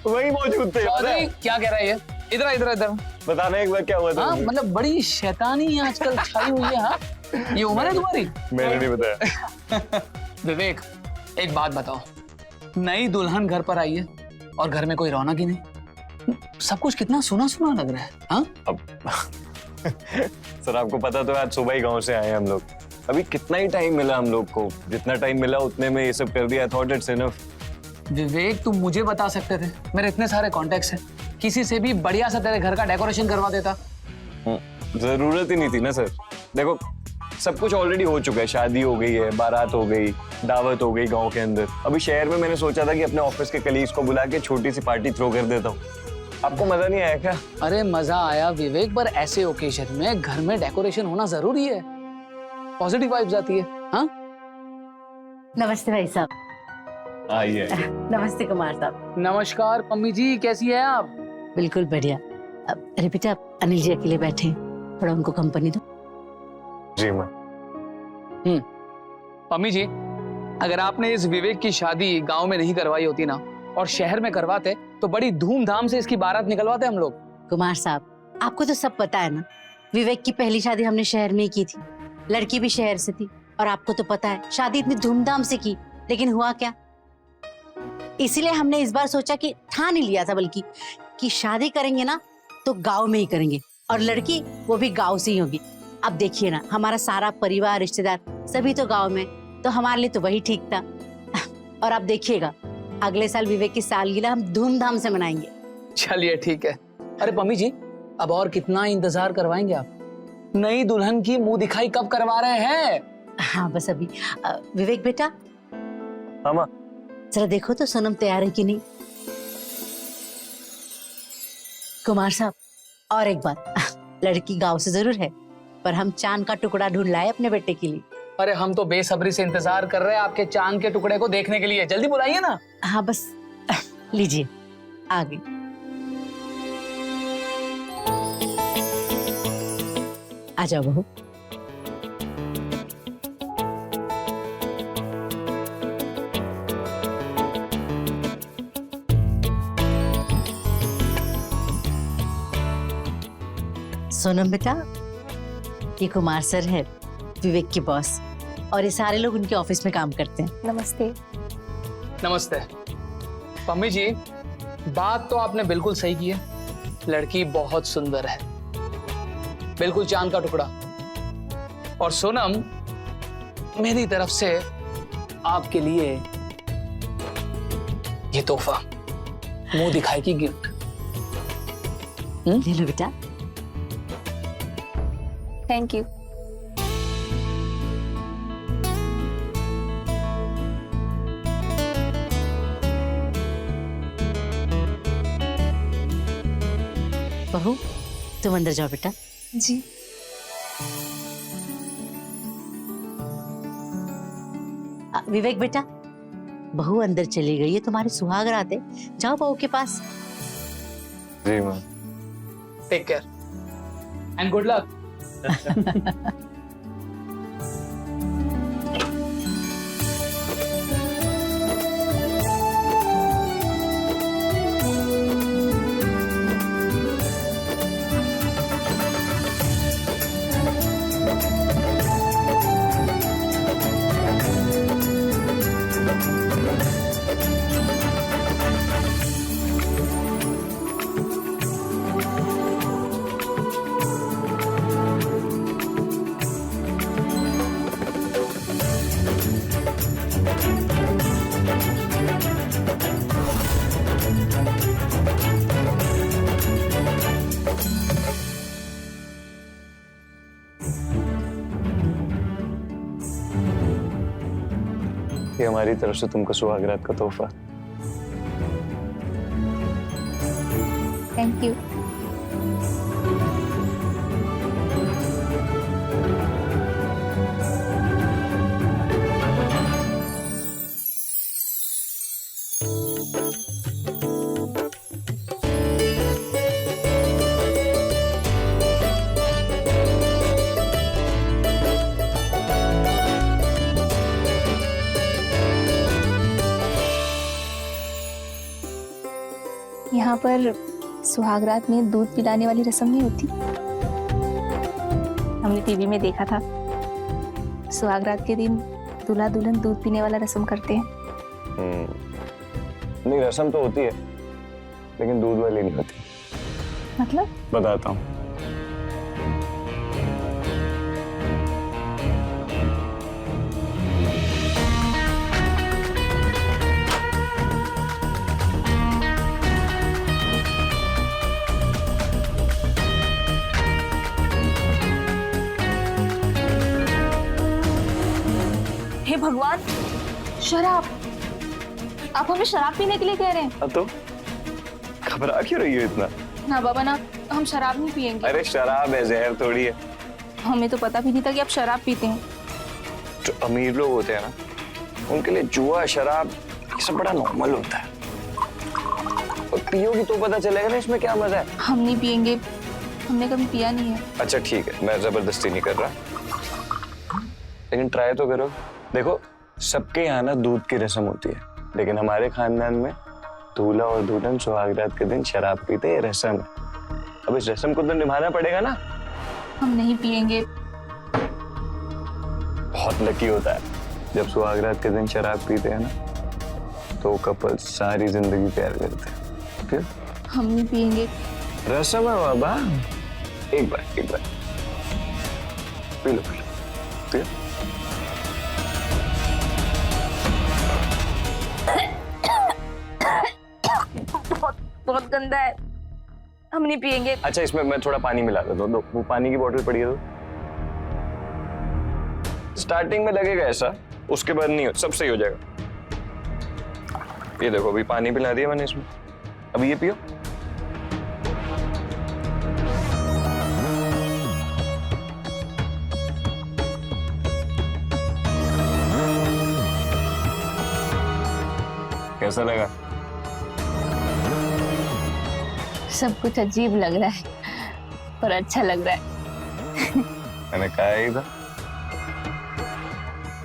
वही मौजूद थे। चौधरी क्या कह रहा है ये? इधर इधर इधर बताना एक बार क्या हुआ था। हाँ मतलब बड़ी शैतानी आजकल छाई हुई है। हाँ ये उम्र है तुम्हारी? मैंने नहीं बताया। विवेक एक बात बताओ, नई दुल्हन घर पर आई है और घर में कोई रौनक ही नहीं, सब कुछ कितना सुना सुना लग रहा है। हाँ अब सर आपको पता तो है, आज सुबह ही गांव से आए हैं हम लोग। अभी कितना ही टाइम मिला हम लोग को, जितना टाइम मिला उतने में ये सब कर दिया। I thought it's enough. Vivek तुम मुझे बता सकते थे, मेरे इतने सारे कॉन्टेक्ट्स हैं, किसी से भी बढ़िया सा तेरे घर का डेकोरेशन करवा देता। जरूरत ही नहीं थी ना सर। देखो सब कुछ ऑलरेडी हो चुका है, शादी हो गई है, बारात हो गई, दावत हो गई गांव के अंदर। अभी शहर में मैंने सोचा था कि अपने ऑफिस के कलीग्स को बुला के छोटी सी पार्टी थ्रो कर देता हूँ। आपको मजा नहीं आया क्या? अरे मजा आया विवेक, पर ऐसे ओकेजन में घर में डेकोरेशन होना जरूरी है, पॉजिटिव वाइब्स आती है। हाँ नमस्ते भाई साहब। आइए। नमस्ते कुमार साहब। नमस्कार मम्मी जी, कैसी है आप? बिल्कुल बढ़िया। अरे बेटा अनिल जी अकेले बैठे, थोड़ा उनको कंपनी दो। जी माँ। मम्मी जी, अगर आपने इस विवेक की शादी गांव में नहीं करवाई होती ना और शहर में करवाते तो बड़ी धूमधाम से इसकी बारात निकलवाते हम लोग। कुमार साहब आपको तो सब पता है ना, विवेक की पहली शादी हमने शहर में ही की थी, लड़की भी शहर से थी, और आपको तो पता है शादी इतनी धूमधाम से की, लेकिन हुआ क्या? इसीलिए हमने इस बार सोचा कि ठान ही लिया था बल्कि कि शादी करेंगे ना तो गांव में ही करेंगे, और लड़की वो भी गांव से ही होगी। अब देखिए ना, हमारा सारा परिवार रिश्तेदार सभी तो गांव में, तो हमारे लिए तो वही ठीक था। और अब देखिएगा अगले साल विवेक की सालगिरह हम धूमधाम से मनाएंगे। चलिए ठीक है। अरे मम्मी जी, अब और कितना इंतजार करवाएंगे आप? नई दुल्हन की मुंह दिखाई कब करवा रहे हैं? हाँ बस अभी। विवेक बेटा हाँ माँ। जरा देखो तो सोनम तैयार है कि नहीं। कुमार साहब और एक बात, लड़की गांव से जरूर है, पर हम चांद का टुकड़ा ढूंढ लाए अपने बेटे के लिए। अरे हम तो बेसब्री से इंतजार कर रहे हैं आपके चांद के टुकड़े को देखने के लिए, जल्दी बुलाइए ना। हाँ बस लीजिए आ गई। आ जाओ बहू। सोनम बेटा, ये कुमार सर है विवेक के बॉस, और ये सारे लोग उनके ऑफिस में काम करते हैं। नमस्ते। नमस्ते। मम्मी जी, बात तो आपने बिल्कुल सही की है, लड़की बहुत सुंदर है, बिल्कुल चांद का टुकड़ा। और सोनम, मेरी तरफ से आपके लिए ये तोहफा, मुंह दिखाई की गिफ्ट। ले लो बेटा। Thank you. बहू तुम अंदर जाओ बेटा। जी। विवेक बेटा, बहू अंदर चली गई है, तुम्हारे सुहाग रात है, जाओ बहू के पास। जी माँ। Take care and good luck. ये हमारी तरफ से तुमको सुहागरात का तोहफा। Thank you. यहाँ पर सुहागरात में दूध पिलाने वाली रस्म नहीं होती? हमने टीवी में देखा था, सुहागरात के दिन दूल्हा दुल्हन दूध पीने वाला रस्म करते हैं। नहीं, रस्म तो होती है लेकिन दूध वाली नहीं होती। मतलब? बताता हूँ। हे भगवान, शराब! आप हमें शराब पीने के लिए कह रहे हैं? अब तो घबरा क्यों रही हो इतना? ना बाबा ना, हम शराब नहीं पियेंगे। अरे शराब है, जहर थोड़ी है। हमें तो पता भी नहीं था कि आप शराब पीते हैं। जो अमीर लोग होते हैं ना, उनके लिए जुआ, शराब ये सब बड़ा नॉर्मल होता है। और पियोगी तो पता चलेगा ना इसमें क्या मजा है। हम नहीं पियेंगे, हमने कभी पिया नहीं है। अच्छा ठीक है, मैं जबरदस्ती नहीं कर रहा, लेकिन ट्राई तो करो। देखो, सबके यहाँ ना दूध की रस्म होती है, लेकिन हमारे खानदान में दूल्हा और दुल्हन सुहागरात के दिन शराब पीते, ये रस्म है। अब इस रस्म को तो निभाना पड़ेगा ना। हम नहीं पियेंगे। बहुत लकी होता है जब सुहागरात के दिन शराब पीते हैं ना, तो कपल सारी जिंदगी प्यार करते हैं। फिर हम नहीं पियेंगे। रस्म है बाबा, एक बार पी लो पी लो। बहुत गंदा है, हम नहीं पियेंगे। अच्छा, इसमें मैं थोड़ा पानी मिला देता हूँ, वो पानी की बोतल पड़ी है तो। स्टार्टिंग में लगेगा ऐसा, उसके बाद नहीं, सब सही हो जाएगा। ये देखो, अभी पानी पिला दिया मैंने इसमें, अभी ये पियो। कैसा लगा? सब कुछ अजीब लग रहा है, पर अच्छा लग रहा है। मैंने कहा ही था,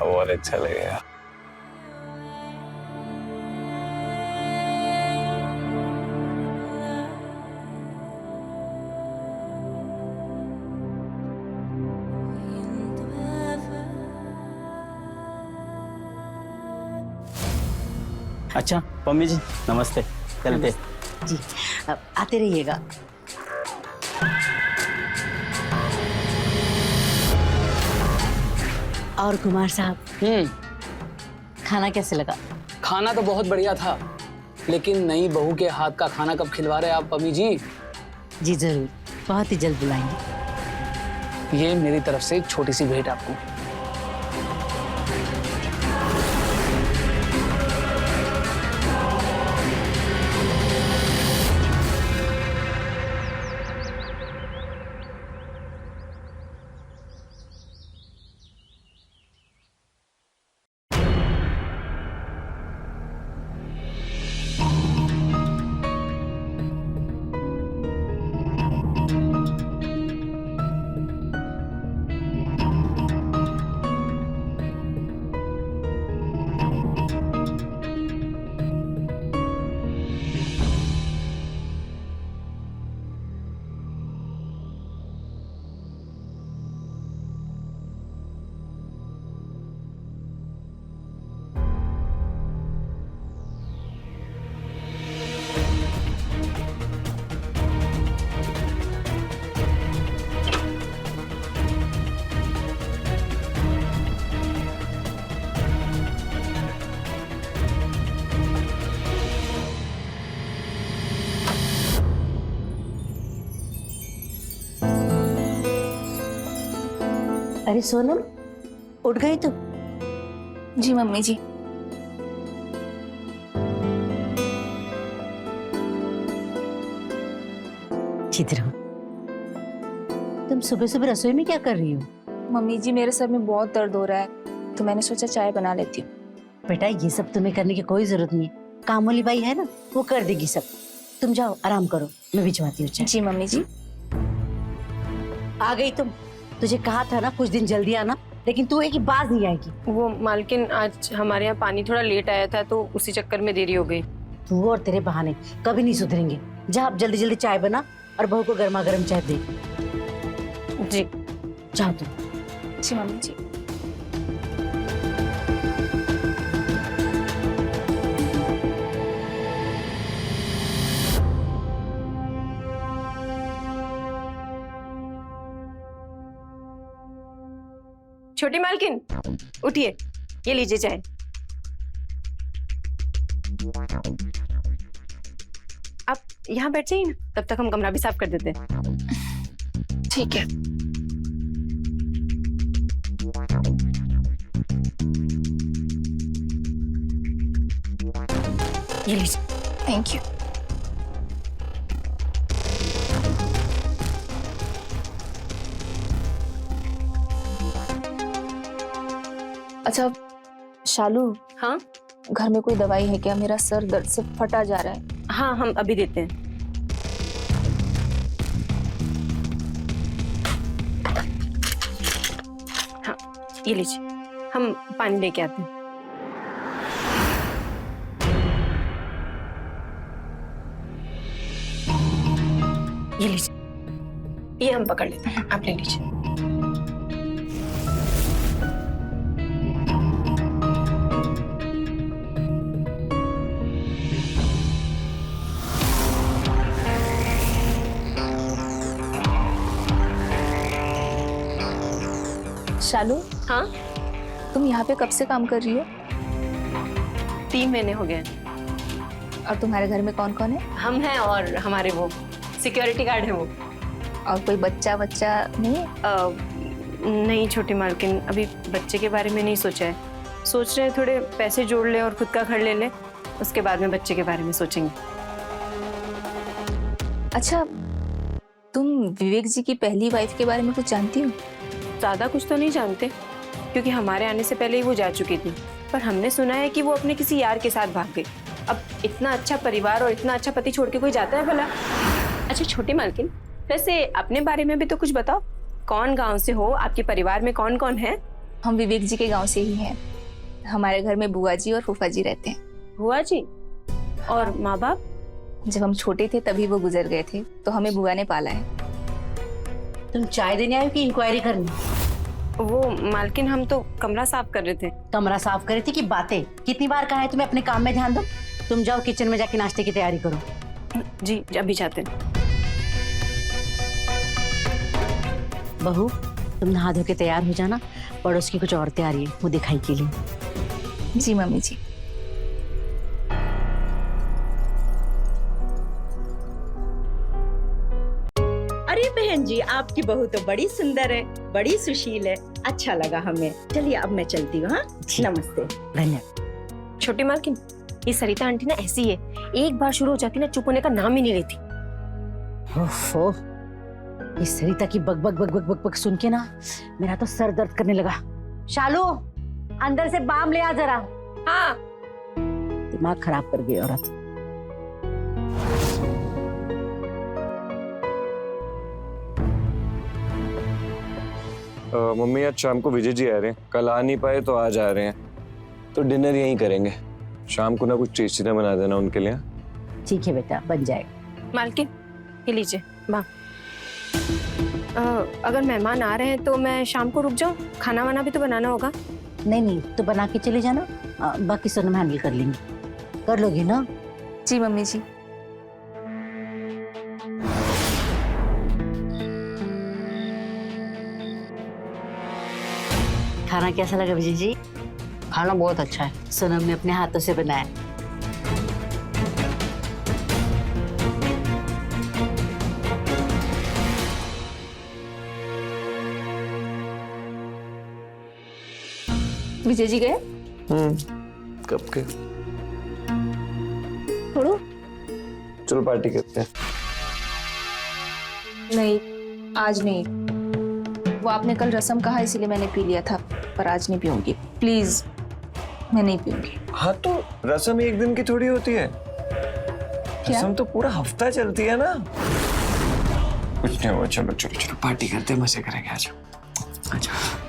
और अच्छा लगेगा। अच्छा पम्मी जी, नमस्ते, चलते। जी, अब आते रहिएगा। और कुमार साहब, खाना कैसे लगा? खाना तो बहुत बढ़िया था, लेकिन नई बहू के हाथ का खाना कब खिलवा रहे आप पम्मी जी? जी जरूर, बहुत ही जल्द बुलाएंगे। ये मेरी तरफ से एक छोटी सी भेंट आपको। अरे सोनम, उठ गई तुम? जी मम्मी जी। सीधे रहो। तुम सुबह सुबह रसोई में क्या कर रही हो? मम्मी जी, मेरे सर में बहुत दर्द हो रहा है, तो मैंने सोचा चाय बना लेती हूँ। बेटा, ये सब तुम्हें करने की कोई जरूरत नहीं है, काम वाली बाई है ना, वो कर देगी सब। तुम जाओ, आराम करो, मैं भिजवाती हूँ चाय। जी मम्मी जी। आ गई तुम? तुझे कहा था ना कुछ दिन जल्दी आना, लेकिन तू एक ही बात नहीं आएगी। वो मालकिन, आज हमारे यहाँ पानी थोड़ा लेट आया था, तो उसी चक्कर में देरी हो गई। तू और तेरे बहाने कभी नहीं सुधरेंगे। जा आप जल्दी जल्दी चाय बना और बहू को गर्मा गर्म चाय दे। जी जाओ तुम। जी मम्मी जी। छोटी मालकिन, उठिए, ये लीजिए चाय। आप यहाँ बैठ जाइए ना, तब तक हम कमरा भी साफ कर देते हैं। ठीक है। ये लीजिए। Thank you. अच्छा शालू, हाँ घर में कोई दवाई है क्या? मेरा सर दर्द से फटा जा रहा है। हाँ, हम अभी देते हैं। हाँ, ये लीजिए, हम पानी लेके आते हैं। ये लीजिए, ये हम पकड़ लेते हैं, आप ले लीजिए। शालू, हाँ, तुम यहाँ पे कब से काम कर रही हो? 3 महीने हो गए हैं। और तुम्हारे घर में कौन कौन है? हम हैं और हमारे वो सिक्योरिटी गार्ड है वो। और कोई बच्चा बच्चा नहीं है? नहीं छोटी मालकिन, अभी बच्चे के बारे में नहीं सोचा है। सोच रहे हैं थोड़े पैसे जोड़ ले और खुद का घर ले ले, उसके बाद में बच्चे के बारे में सोचेंगे। अच्छा, तुम विवेक जी की पहली वाइफ के बारे में कुछ जानती हो? ज़्यादा कुछ तो नहीं जानते, क्योंकि हमारे आने से पहले ही वो जा चुकी थी। पर हमने सुना है कि वो अपने किसी यार के साथ भाग गई। अब इतना अच्छा परिवार और इतना अच्छा पति छोड़ के कोई जाता है भला? अच्छा छोटी मालकिन, वैसे अपने बारे में भी तो कुछ बताओ। कौन गांव से हो, आपके परिवार में कौन कौन है? हम विवेक जी के गांव से ही हैं। हमारे घर में बुआ जी और फूफा जी रहते हैं। बुआ जी और माँ बाप? जब हम छोटे थे तभी वो गुजर गए थे, तो हमें बुआ ने पाला है। तुम चाय देने आए हो कि इंक्वायरी करनी? वो मालकिन, हम तो कमरा साफ कर रहे थे। कमरा साफ करे थे कि बातें? कितनी बार कहा है तुम्हें अपने काम में ध्यान दो। तुम जाओ किचन में जाके नाश्ते की तैयारी करो। जी अभी जाते हैं। बहू, तुम नहा धो के तैयार हो जाना। पड़ोस की कुछ औरतें आ रही है, वो दिखाई के लिए। जी मम्मी जी। अरे बहन जी, आपकी बहू तो बड़ी सुंदर है, बड़ी सुशील है। अच्छा लगा हमें। चलिए अब मैं चलती हूँ। हाँ, नमस्ते। धन्यवाद। छोटी मालकिन, ये सरिता आंटी ना ऐसी है, एक बार शुरू हो जाती ना चुप होने का नाम ही नहीं लेती। ओफो, ये सरिता की बक बक बक बक बक बक सुन के ना मेरा तो सर दर्द करने लगा। शालू, अंदर से बाम ले आ जरा। हाँ। दिमाग खराब कर गई औरत। मम्मी आज शाम को विजय जी आ रहे हैं, कल आ नहीं पाए तो आज आ रहे हैं, तो डिनर यहीं करेंगे। शाम को ना कुछ टेस्टी ना बना देना उनके लिए। ठीक है बेटा, बन जाएगा। मालकिन, ये लीजिए माँ। अगर मेहमान आ रहे हैं तो मैं शाम को रुक जाऊं? खाना वाना भी तो बनाना होगा। नहीं नहीं, तो बना के चले जाना। बाकी सोनम हैंडल कर लेंगे। कर लोगे ना? जी मम्मी जी। खाना कैसा लगा विजय जी? खाना बहुत अच्छा है। सोनम ने अपने हाथों से बनाया। विजय जी गए? कब के? छोड़ो। चलो पार्टी करते हैं। नहीं, आज नहीं। वो आपने कल रसम कहा इसीलिए मैंने पी लिया था, पर आज नहीं पीऊंगी। प्लीज, मैं नहीं पीऊंगी। हाँ तो रसम एक दिन की थोड़ी होती है। रसम तो पूरा हफ्ता चलती है ना। कुछ नहीं हुआ, चलो चलो चलो पार्टी करते हैं, मजे करेंगे। आ जाओ, आ जाओ।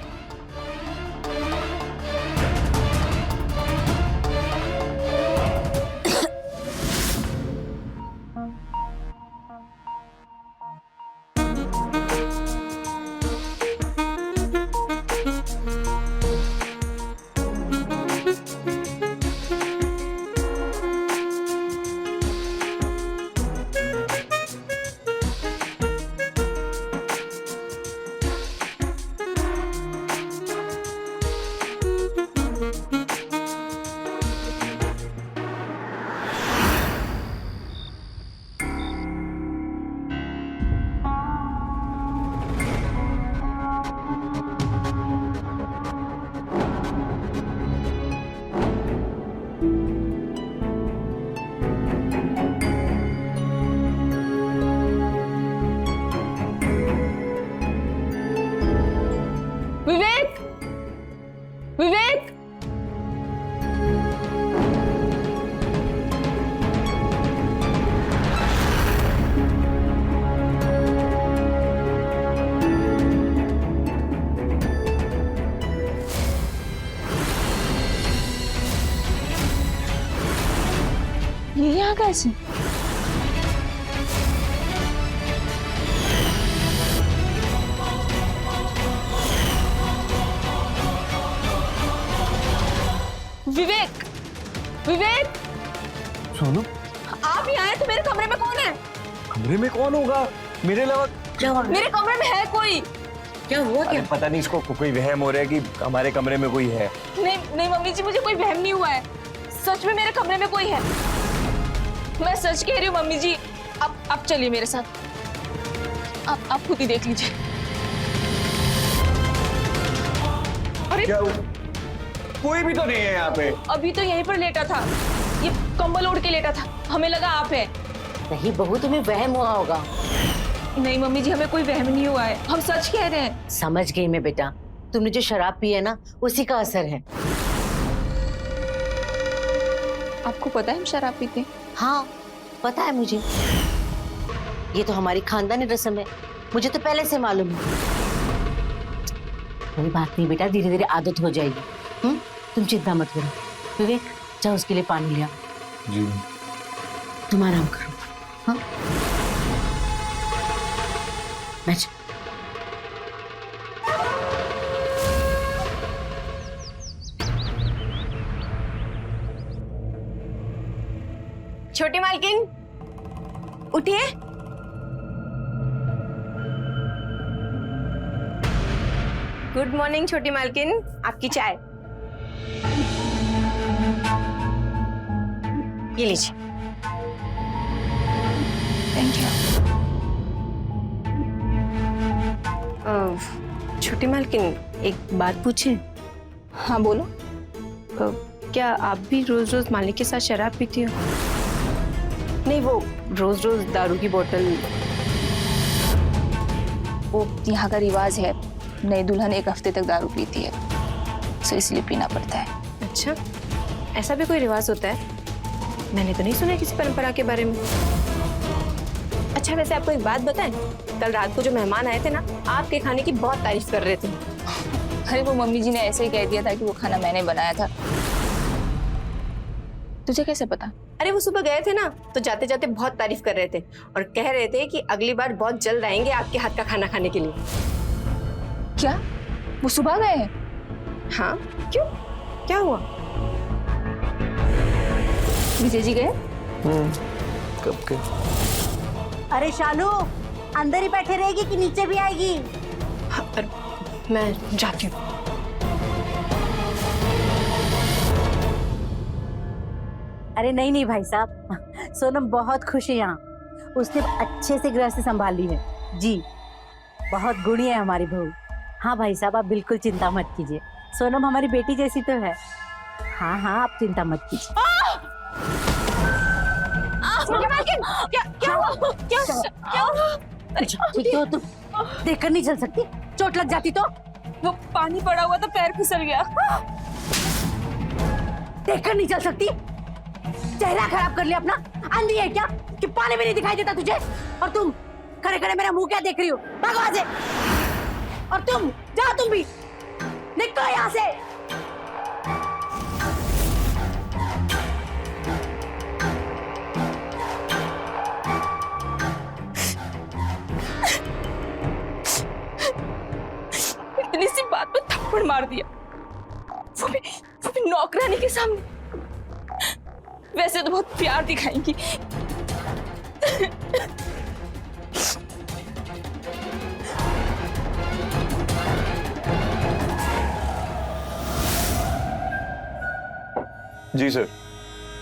विवेक, विवेक, ये यहाँ कैसे? विवेक, विवेक, सोनम, आप यहाँ आए तो मेरे कमरे में कौन है? कमरे में कौन होगा मेरे अलावा? मेरे कमरे में है कोई? क्या हुआ? अरे पता नहीं इसको कोई वहम हो रहा है कि हमारे कमरे में कोई है। नहीं नहीं मम्मी जी, मुझे कोई वहम नहीं हुआ है, सच में मेरे कमरे में कोई है। मैं सच कह रही हूँ मम्मी जी। आप चलिए मेरे साथ, आप खुद ही देख लीजिए। अरे क्या कोई भी तो नहीं है यहाँ पे। अभी तो यहीं पर लेटा था, ये कंबल ओढ़ के लेटा था, हमें लगा आप है। नहीं बहू, तुम्हें वहम हुआ होगा। नहीं मम्मी जी, हमें कोई वहम नहीं हुआ है, हम सच कह रहे हैं। समझ गई मैं बेटा, तुमने जो शराब पी है ना उसी का असर है। आपको पता है हम शराब पीते हैं? हाँ पता है मुझे, ये तो हमारी खानदानी रस्म है, मुझे तो पहले से मालूम है। कोई बात नहीं बेटा, धीरे धीरे आदत हो जाएगी। तुम चिंता मत करो। विवेक जाओ उसके लिए पानी लिया। जी। तुम आराम करो। हाँ बैठ। छोटी मालकिन उठिए। गुड मॉर्निंग छोटी मालकिन, आपकी चाय। ये लीजिए। Thank you. छोटी मालकिन एक बात पूछे? हाँ बोलो। क्या आप भी रोज रोज मालिक के साथ शराब पीती हो? नहीं, वो रोज रोज दारू की बोतल। वो यहाँ का रिवाज है, नई दुल्हन 1 हफ्ते तक दारू पीती है, तो इसलिए पीना पड़ता है। अच्छा, ऐसा भी कोई रिवाज होता है? मैंने तो नहीं सुना किसी परंपरा के बारे में। अच्छा वैसे आपको एक बात बताएं, कल रात को जो मेहमान आए थे ना, आपके खाने की बहुत तारीफ कर रहे थे। अरे वो मम्मी जी ने ऐसे ही कह दिया था कि वो खाना मैंने बनाया था। तुझे कैसे पता? अरे वो सुबह गए थे ना, तो जाते जाते बहुत तारीफ कर रहे थे और कह रहे थे कि अगली बार बहुत जल्द आएंगे आपके हाथ का खाना खाने के लिए। क्या वो सुबह गए हैं? हाँ, क्यों, क्या हुआ? विजय जी गए? कब के? अरे शालू, अंदर ही बैठे रहेगी कि नीचे भी आएगी? हाँ, मैं जाती हूँ। अरे नहीं नहीं भाई साहब, सोनम बहुत खुश है यहाँ, उसने अच्छे से गृहस्थी संभाली है जी, बहुत गुणी है हमारी बहू। हाँ भाई साहब, आप बिल्कुल चिंता मत कीजिए, सोनम हमारी बेटी जैसी तो है। हाँ हाँ, आप चिंता मत कीजिए। क्या हुआ? क्या हुआ? ठीक हो तुम? देखकर नहीं चल सकती, चोट लग जाती तो? वो पानी पड़ा हुआ तो पैर फिसल गया। देखकर नहीं चल सकती? चेहरा खराब कर लिया अपना, अंधी है क्या कि पानी भी नहीं दिखाई देता तुझे? और तुम खड़े खड़े मेरा मुंह क्या देख रही हो? भागो वहां से। और तुम जाओ, तुम भी निकलो यहाँ से। इतनी सी बात पे थप्पड़ मार दिया, वो भी नौकरानी के सामने। वैसे तो बहुत प्यार दिखाएंगी। जी सर।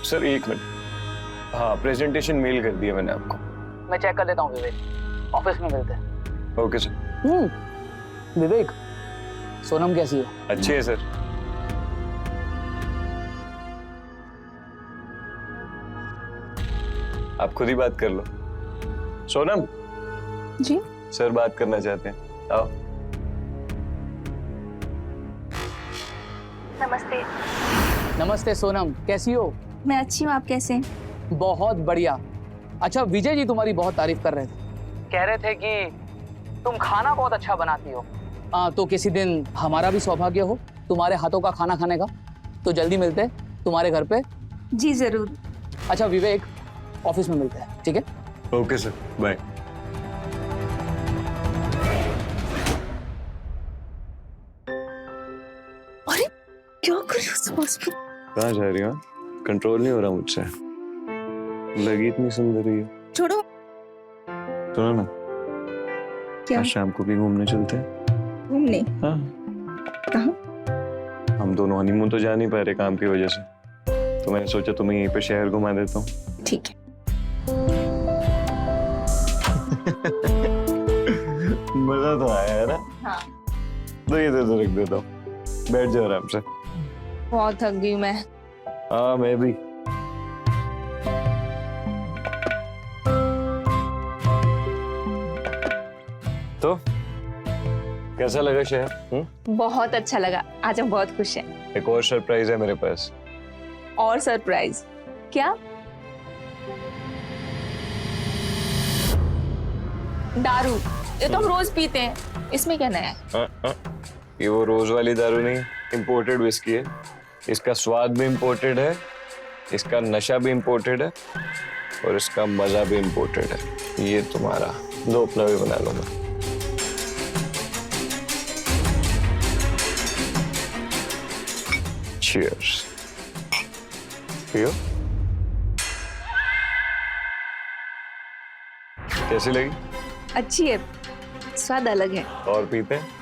Sir 1 minute. हाँ, प्रेजेंटेशन मेल कर दिया मैंने आपको। मैं चेक कर लेता हूँ विवेक, ऑफिस में मिलते हैं। Okay sir. विवेक, सोनम कैसी है? अच्छी है सर। आप खुद ही बात कर लो। सोनम जी सर बात करना चाहते हैं, आओ। नमस्ते। नमस्ते सोनम, कैसी हो? मैं अच्छी हूँ, आप कैसे हैं? बहुत बढ़िया। अच्छा, विजय जी तुम्हारी बहुत तारीफ कर रहे थे, कह रहे थे कि तुम खाना बहुत अच्छा बनाती हो। तो किसी दिन हमारा भी सौभाग्य हो तुम्हारे हाथों का खाना खाने का, तो जल्दी मिलते हैं तुम्हारे घर पे। जी जरूर। अच्छा विवेक, ऑफिस में मिलते हैं, ठीक है? Okay sir, bye. अरे क्या कर रही हो सुबह सुबह? कहाँ जा रही हो? कंट्रोल नहीं हो रहा मुझसे। लगी इतनी सुंदर ही है। छोड़ो। सुनो ना, क्या? आज शाम को भी घूमने चलते हैं। घूमने? हाँ। कहाँ? हम दोनों हनीमून तो जा नहीं पा रहे काम की वजह से, तो मैंने सोचा तुम्हें यहीं पे शहर घुमा देता हूँ। ठीक है। मजा तो आया है ना? हाँ। तो ये तो रख देता हूँ, बैठ जाओ आराम से। बहुत थक गई मैं। हाँ मैं भी। तो कैसा लगा शहर? बहुत अच्छा लगा, आज हम बहुत खुश हैं। एक और सरप्राइज है मेरे पास। और सरप्राइज? क्या? दारू, ये तो हम रोज पीते हैं, इसमें क्या नया है? ये वो रोज वाली दारू नहीं, इम्पोर्टेड विस्की है। इसका स्वाद भी इम्पोर्टेड है, इसका नशा भी इम्पोर्टेड है, और इसका मजा भी इम्पोर्टेड है। ये तुम्हारा, दो अपना भी बना लो मैं। Cheers. पियो। कैसी लगी? अच्छी है, स्वाद अलग है। और पीते हैं?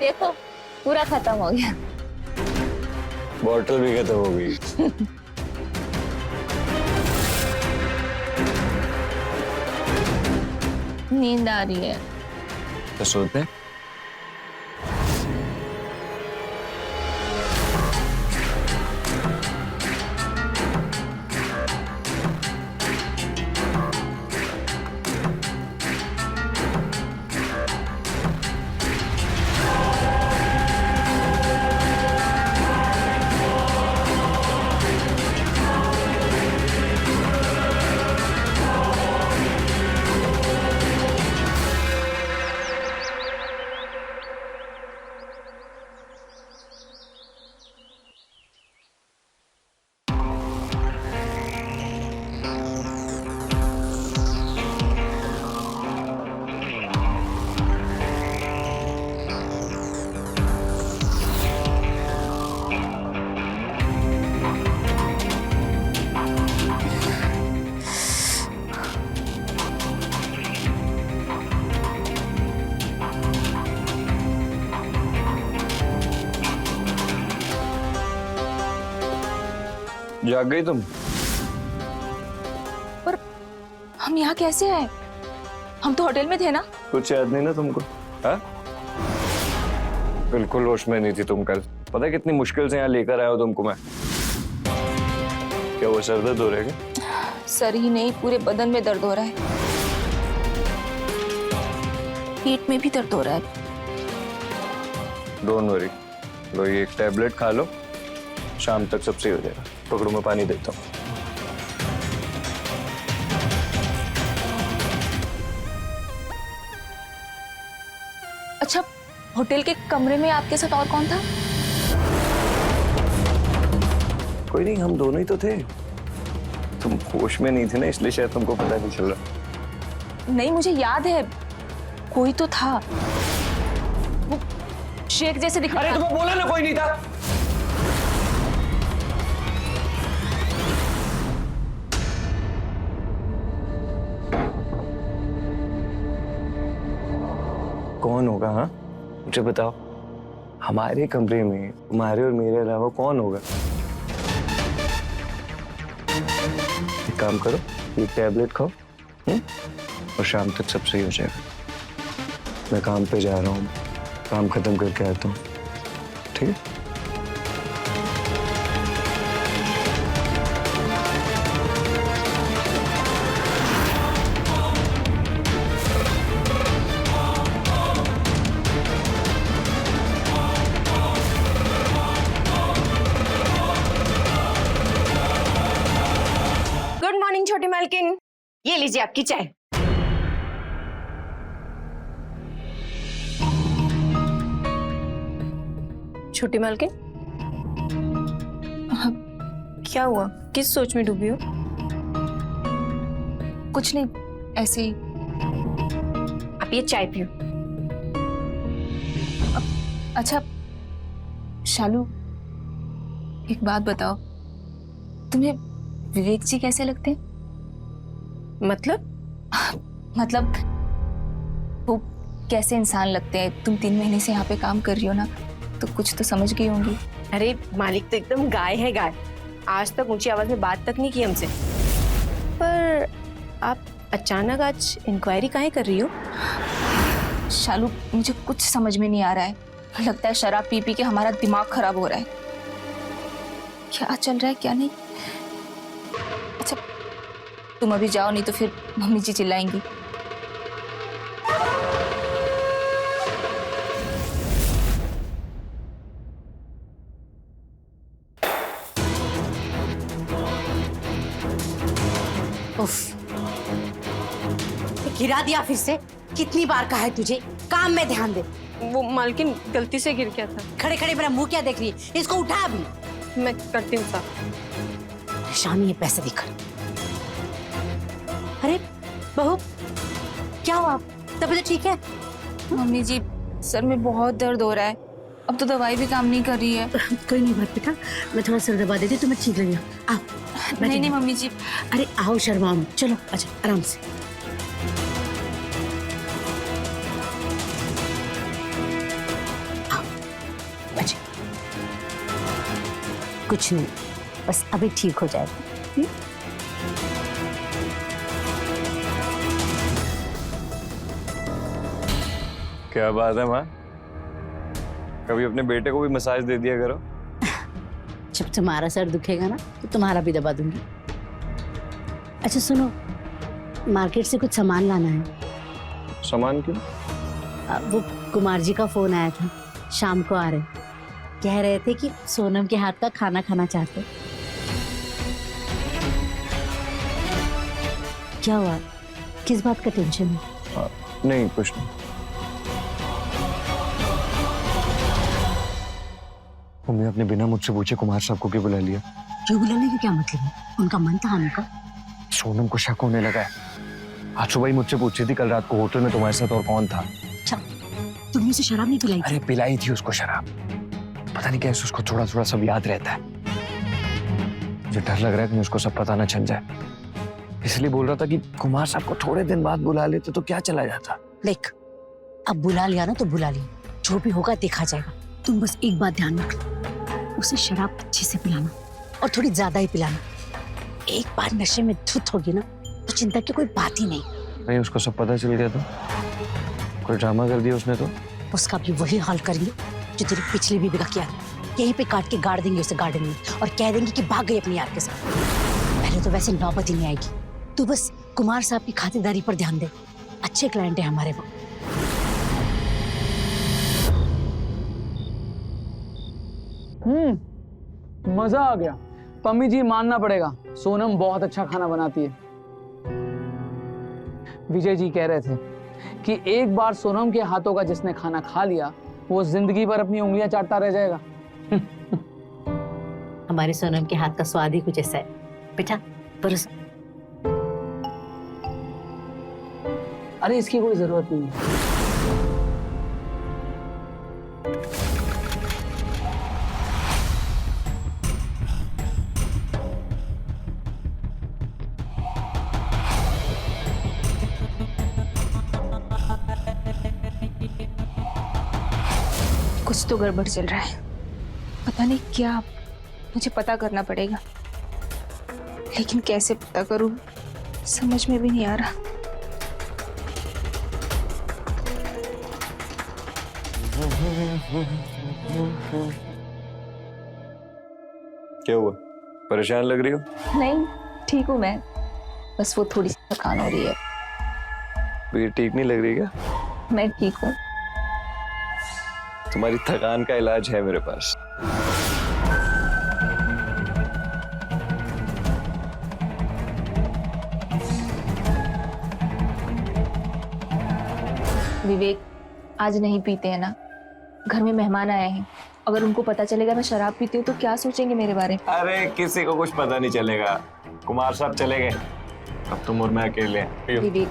देखो पूरा खत्म हो गया। बॉटल भी खत्म हो गई। नींद आ रही है। तो सोते हैं? जाग गई तुम? पर हम यहाँ कैसे आए? हम तो होटल में थे ना? कुछ याद नहीं ना तुमको? हाँ? बिल्कुल होश में नहीं थी तुम कल। पता है कितनी मुश्किल से यहाँ लेकर आया हूँ तुमको मैं। क्या वो सर दर्द हो रहा है क्या? सर ही नहीं, पूरे बदन में दर्द हो रहा है। पेट में भी दर्द हो रहा है। डोंट वरी, लो ये एक टैबलेट खा लो, शाम तक सब सही हो जाएगा। पकड़ो, मैं पानी देता हूँ। अच्छा, होटल के कमरे में आपके साथ और कौन था? कोई नहीं, हम दोनों ही तो थे। तुम होश में नहीं थे ना, इसलिए शायद तुमको पता नहीं चल रहा। नहीं, मुझे याद है कोई तो था, वो शेख जैसे दिख रहा था। तुम्हें बोला ना कोई नहीं था। कौन होगा? हाँ मुझे बताओ, हमारे कमरे में तुम्हारे और मेरे अलावा कौन होगा? एक काम करो, ये टैबलेट खाओ और शाम तक सब सही हो जाएगा। मैं काम पे जा रहा हूँ, काम खत्म करके आता हूँ, ठीक है? मालकिन, ये लीजिए आपकी चाय। छोटी मालकिन, क्या हुआ? किस सोच में डूबी हो? कुछ नहीं, ऐसे ही। आप ये चाय पियो। अच्छा शालू, एक बात बताओ, तुम्हें विवेक जी कैसे लगते हैं? मतलब वो कैसे इंसान लगते हैं? तुम 3 महीने से यहाँ पे काम कर रही हो ना, तो कुछ तो समझ गई होंगी। अरे मालिक तो एकदम गाय है, गाय। आज तक ऊंची आवाज में बात तक नहीं की हमसे। पर आप अचानक आज इंक्वायरी काहे कर रही हो? शालू, मुझे कुछ समझ में नहीं आ रहा है। लगता है शराब पी पी के हमारा दिमाग खराब हो रहा है। क्या चल रहा है क्या नहीं। अच्छा तुम अभी जाओ, नहीं तो फिर मम्मी जी चिल्लाएंगी। उफ, गिरा दिया फिर से। कितनी बार कहा है तुझे, काम में ध्यान दे। वो मालकिन गलती से गिर गया था। खड़े खड़े मेरा मुंह क्या देख रही है? इसको उठा अभी। मैं करती हूँ साहब। परेशानी है पैसे दिखकर। अरे बहू, क्या हुआ? तबीयत ठीक है? मम्मी जी, सर में बहुत दर्द हो रहा है। अब तो दवाई भी काम नहीं कर रही है। कोई नहीं बात बेटा, मैं थोड़ा सर दबा देती हूँ, तुम्हें ठीक लगेगा। आओ। नहीं मम्मी जी। अरे आओ, शर्माओ मत। चलो अच्छा, आराम से। आओ, बैठिए। कुछ नहीं, बस अभी ठीक हो जाएगा। क्या बात है माँ, कभी अपने बेटे को भी मसाज दे दिया करो। जब तुम्हारा सर दुखेगा ना, तो तुम्हारा भी दबा दूंगी। अच्छा सुनो, मार्केट से कुछ सामान लाना है। सामान क्यों? वो कुमार जी का फोन आया था, शाम को आ रहे। कह रहे थे कि सोनम के हाथ का खाना खाना चाहते। क्या हुआ, किस बात का टेंशन है? नहीं कुछ नहीं। मम्मी आपने बिना मुझसे पूछे कुमार साहब को क्यों बुला लिया? क्यों बुलाने का क्या मतलब है? उनका मन था आने का। सोनम को शक होने लगा है। आज सुबह ही मुझसे पूछ रही थी कल रात को होटल में तुम्हारे साथ और कौन था। अच्छा, तुमने उसे शराब नहीं पिलाई? अरे पिलाई थी उसको शराब, पता नहीं कैसे उसको थोड़ा थोड़ा सब याद रहता है। मुझे डर लग रहा है कि उसको सब पता ना चल जाए, इसलिए बोल रहा था कि कुमार साहब को थोड़े दिन बाद बुला लेते तो क्या चला जाता। देख, अब बुला लिया ना तो बुला लिया, जो भी होगा देखा जाएगा। तुम बस एक बात ध्यान रखना, उसे शराब अच्छे से पिलाना और थोड़ी ज्यादा ही पिलाना। एक बार नशे में धुत होगी ना तो चिंता की कोई बात ही नहीं। नहीं उसको सब पता चल गया तो कोई ड्रामा कर दिया उसने तो? उसका भी वही हाल करेंगे जो तेरी पिछली बीबी का किया। यहीं पे काट के गाड़ देंगे उसे गार्डन में और कह देंगे कि भाग गई अपनी यार के साथ। पहले तो वैसे नौबत ही नहीं आएगी। तू बस कुमार साहब की खातिरदारी पर ध्यान दे, अच्छे क्लाइंट है हमारे वो। मजा आ गया। पम्मी जी मानना पड़ेगा, सोनम बहुत अच्छा खाना बनाती है। विजय जी कह रहे थे कि एक बार सोनम के हाथों का जिसने खाना खा लिया वो जिंदगी भर अपनी उंगलियां चाटता रह जाएगा। हमारे सोनम के हाथ का स्वाद ही कुछ ऐसा है बेटा। पर अरे इसकी कोई जरूरत नहीं है। कुछ तो गड़बड़ चल रहा है, पता नहीं क्या। मुझे पता करना पड़ेगा, लेकिन कैसे पता करूं समझ में भी नहीं आ रहा। क्या हुआ, परेशान लग रही हो? नहीं ठीक हूँ मैं, बस वो थोड़ी सी थकान हो रही है। ये ठीक नहीं लग रही क्या? मैं ठीक हूँ। तुम्हारी थकान का इलाज है मेरे पास। विवेक, आज नहीं पीते हैं ना, घर में मेहमान आए हैं, अगर उनको पता चलेगा मैं शराब पीती हूँ तो क्या सोचेंगे मेरे बारे में? अरे किसी को कुछ पता नहीं चलेगा, कुमार साहब चले गए, अब तुम और मैं अकेले हैं। पियो। विवेक,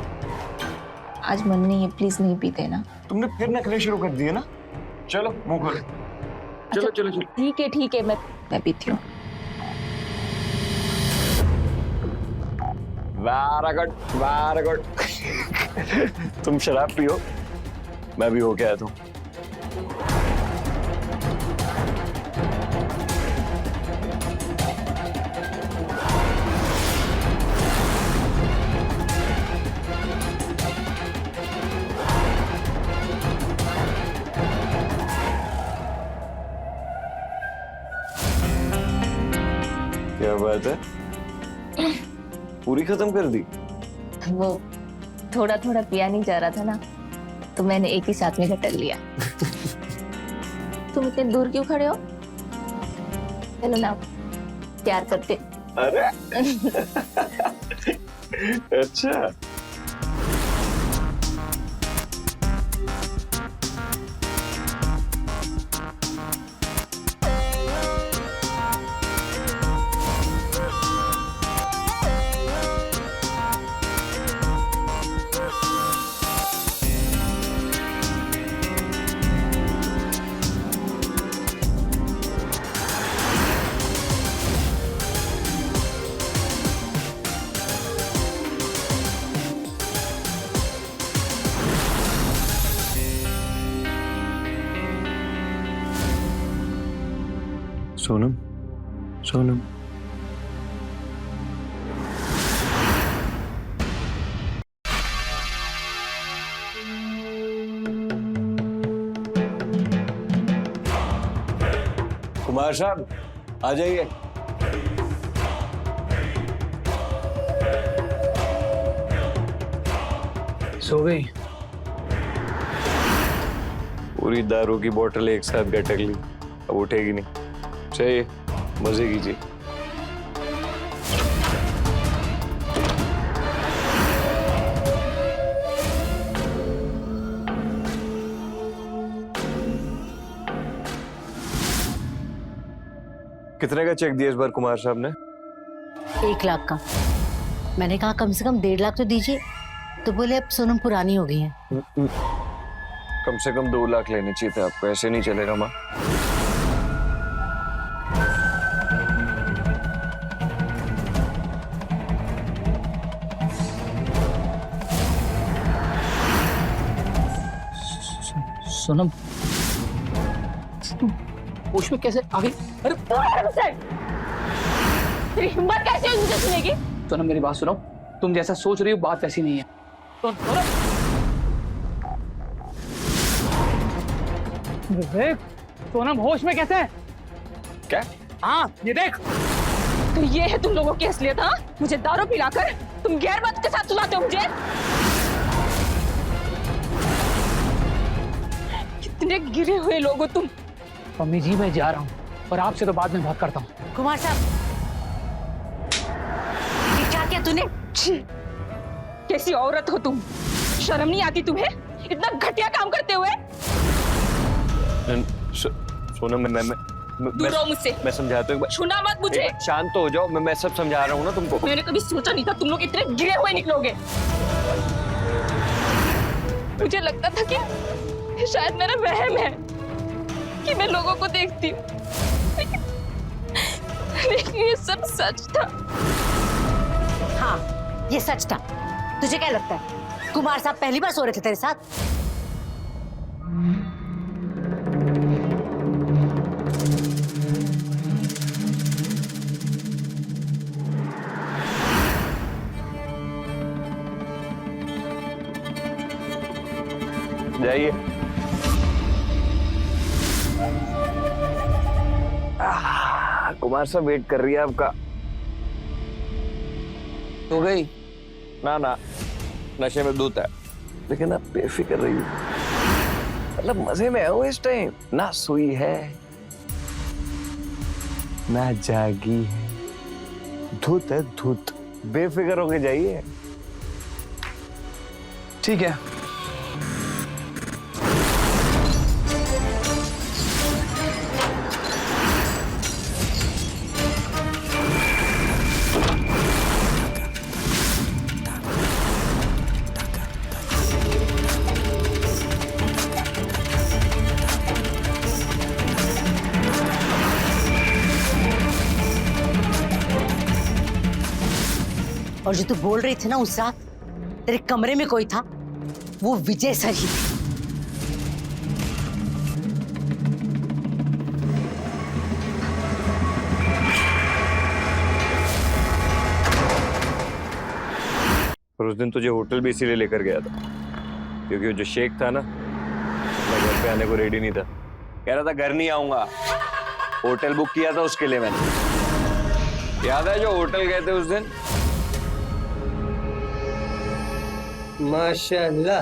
आज मन नहीं है, प्लीज नहीं पीते ना। तुमने फिर नखरे शुरू कर दिए ना। चलो मुंह खोलो। चलो चलो चलो। ठीक है, मैं पीती हूँ। Very good. तुम शराब पियो, मैं भी होके आता हूँ। क्या बात है, पूरी खत्म कर दी? वो थोड़ा थोड़ा पिया नहीं जा रहा था ना, तो मैंने एक ही साथ में घटक लिया। तुम इतने दूर क्यों खड़े हो? चलो ना, प्यार करते। अरे अच्छा। सोनम, सोनम, कुमार साहब आ जाइए। सो गई? पूरी दारू की बोतल एक साथ गटक ली, अब उठेगी नहीं। चाहिए मजे कीजिए। कितने का चेक दिया इस बार कुमार साहब ने? 1 लाख का। मैंने कहा कम से कम 1.5 लाख तो दीजिए, तो बोले अब सोनम पुरानी हो गई है। कम से कम 2 लाख लेने चाहिए थे आपको, ऐसे नहीं चलेगा माँ। सोनम, तुम होश में कैसे आ गई? अरे तेरी हिम्मत कैसे हुई मुझे सुनने की? सोनम मेरी बात सुनो, तुम जैसा सोच रही हो बात वैसी नहीं है। विवेक, सोनम होश में कैसे है? क्या? हाँ ये देख। तो ये है तुम लोगों की असलियत? हाँ, मुझे दारू पिलाकर तुम गैरमर्द के साथ सुलाते हो मुझे। कितने गिरे हुए लोग हो तुम। मम्मी जी मैं जा रहा हूँ, और आपसे तो बाद में बात करता हूँ। कुमार साहब, ये क्या किया तूने? छी, कैसी औरत हो तुम? शर्म नहीं आती तुम्हें इतना घटिया काम करते हुए? सोनम, दूर रहो मुझसे। मैं समझाता हूँ। छूना मत मुझे। शांत हो जाओ, मैं सब समझा रहा हूँ ना तुमको। मैंने कभी सोचा नहीं था तुम लोग इतने गिरे हुए निकलोगे। मुझे लगता था कि शायद मेरा वहम है कि मैं लोगों को देखती हूँ, लेकिन ये सब सच था। हाँ ये सच था। तुझे क्या लगता है कुमार साहब पहली बार सो रहे थे तेरे साथ? जाइए। कुमार साहब वेट कर रही है आपका। हो गई? ना ना, नशे में दूत है, लेकिन आप बेफिक्र रही हो, मतलब मजे में हो इस टाइम। ना सोई है ना जागी है, धुत है धुत। बेफिक्र होके जाइए। ठीक है, और जो तू बोल रही थी ना उस रात तेरे कमरे में कोई था, वो विजय सर ही थे। और उस दिन तुझे होटल भी इसीलिए लेकर गया था क्योंकि वो जो शेख था ना, मैं घर पे आने को रेडी नहीं था। कह रहा था घर नहीं आऊंगा, होटल बुक किया था उसके लिए मैंने। याद है जो होटल गए थे उस दिन? माशाल्लाह,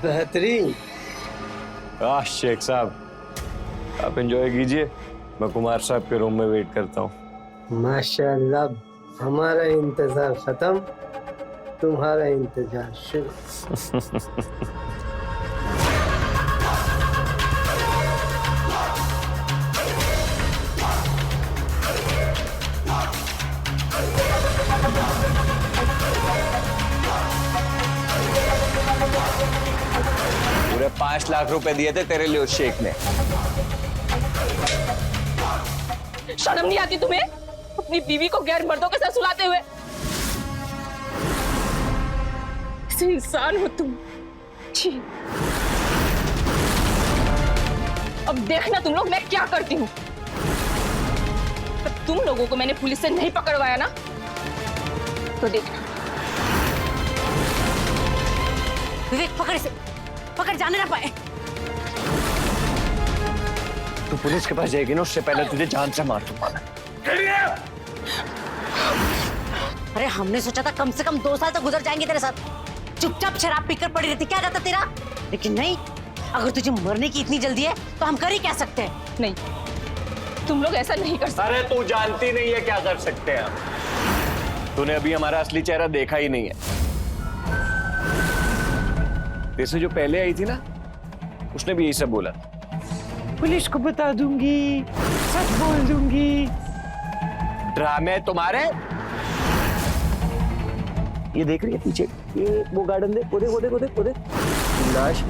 बेहतरीन। शेख साहब आप एंजॉय कीजिए, मैं कुमार साहब के रूम में वेट करता हूँ। माशाल्लाह, हमारा इंतजार खत्म, तुम्हारा इंतजार शुरू। पूरे 5 लाख रुपए दिए थे तेरे लिए उस शेख ने। शर्म नहीं आती तुम्हें अपनी बीवी को गैर मर्दों के साथ सुलाते हुए? कैसे इंसान हो तुम? छी। अब देखना तुम लोग मैं क्या करती हूँ। तुम लोगों को मैंने पुलिस से नहीं पकड़वाया ना, तो देखना। विवेक पकड़ से, पकड़, जाने ना पाए। तू पुलिस के पास जाएगी ना, उससे पहले तुझे जान से मार दूंगा। अरे हमने सोचा था कम से कम 2 साल तक गुजर जाएंगे तेरे साथ, चुपचाप शराब पीकर पड़ी रहती, क्या जाता तेरा? लेकिन नहीं, अगर तुझे मरने की इतनी जल्दी है तो हम कर ही क्या सकते हैं? नहीं, तुम लोग ऐसा नहीं कर सकते। अरे तू जानती नहीं है क्या कर सकते हैं हम। तूने अभी हमारा असली चेहरा देखा ही नहीं है। तेरे से जो पहले आई थी ना, उसने भी यही सब बोला। पुलिस को बता दूंगी, सच बोल दूंगी। ड्रामे तुम्हारे। ये देख रही है पीछे, ये वो गार्डन देख, वो देख लाश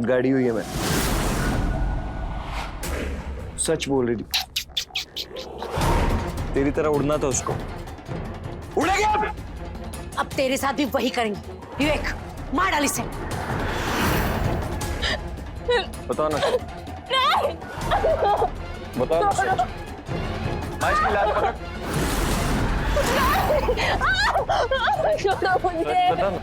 गाड़ी हुई है। मैं सच बोल रही थी, तेरी तरह उड़ना था उसको, उड़ेगा। अब तेरे साथ भी वही करेंगे। विवेक मार डाल इसे। बताओ ना, बताओ ना। मैं इसकी लाश पकड़, छोड़ो मुझे। बता ना।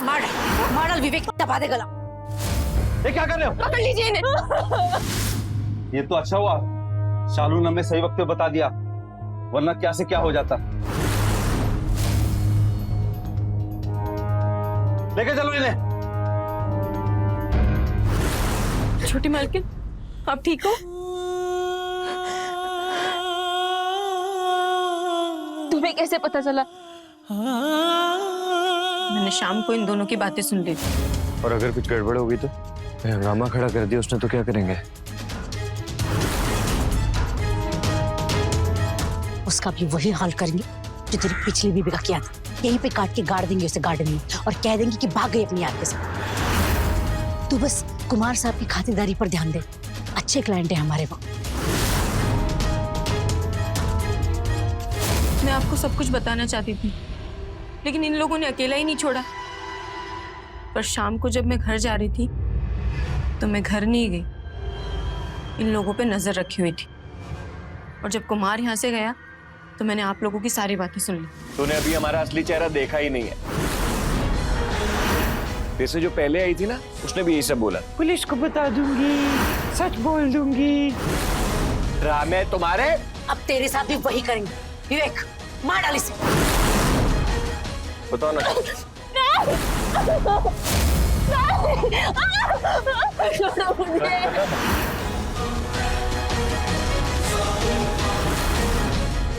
मार डाल विवेक, दबा दे गला। ये क्या कर रहे हो? पकड़ लीजिए इन्हें। ये तो अच्छा हुआ शालू ने हमें सही वक्त पे बता दिया, वरना क्या से क्या हो जाता। लेके चलो इन्हें। छोटी मालकिन, आप ठीक हो? तुम्हें कैसे पता चला? मैंने शाम को इन दोनों की बातें सुन ली। और अगर कुछ गड़बड़ होगी तो? हंगामा खड़ा कर दिया उसने तो क्या करेंगे? उसका भी वही हाल करेंगे जो तेरी पिछली बीबी का किया था। यहीं पे काट के गाड़ देंगे उसे गार्डन में और कह देंगे कि भाग गई अपनी यार के साथ। तू बस कुमार साहब की खातिरदारी पर ध्यान दे, अच्छे क्लाइंट है हमारे वो। मैं आपको सब कुछ बताना चाहती थी, लेकिन इन लोगों ने अकेला ही नहीं छोड़ा। पर शाम को जब मैं घर जा रही थी तो मैं घर नहीं गई, इन लोगों पे नजर रखी हुई थी। और जब कुमार यहाँ से गया तो मैंने आप लोगों की सारी बातें सुन ली। तूने अभी हमारा असली चेहरा देखा ही नहीं है। तेरे से जो पहले आई थी ना, उसने भी यही सब बोला। पुलिस को बता दूंगी, सच बोल दूंगी। ड्रामे तुम्हारे। अब तेरे साथ भी वही करेंगे। विवेक मार डाल इसे। बताओ ना। छोड़ो मुझे।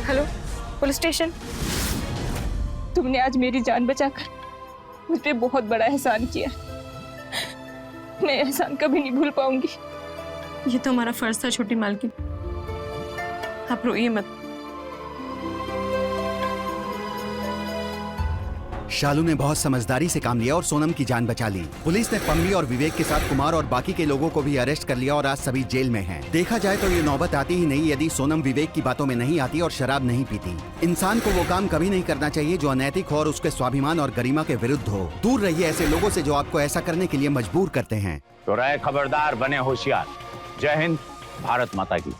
Hello, police station. तुमने आज मेरी जान बचाकर मुझ पे बहुत बड़ा एहसान किया। मैं एहसान कभी नहीं भूल पाऊंगी। ये तो हमारा फर्ज था छोटी मालकिन, आप रोइए मत। शालू ने बहुत समझदारी से काम लिया और सोनम की जान बचा ली। पुलिस ने पम्मी और विवेक के साथ कुमार और बाकी के लोगों को भी अरेस्ट कर लिया और आज सभी जेल में हैं। देखा जाए तो ये नौबत आती ही नहीं यदि सोनम विवेक की बातों में नहीं आती और शराब नहीं पीती। इंसान को वो काम कभी नहीं करना चाहिए जो अनैतिक हो और उसके स्वाभिमान और गरिमा के विरुद्ध हो। दूर रहिए ऐसे लोगों से जो आपको ऐसा करने के लिए मजबूर करते हैं। तो रहे खबरदार, बने होशियार। जय हिंद, भारत माता की।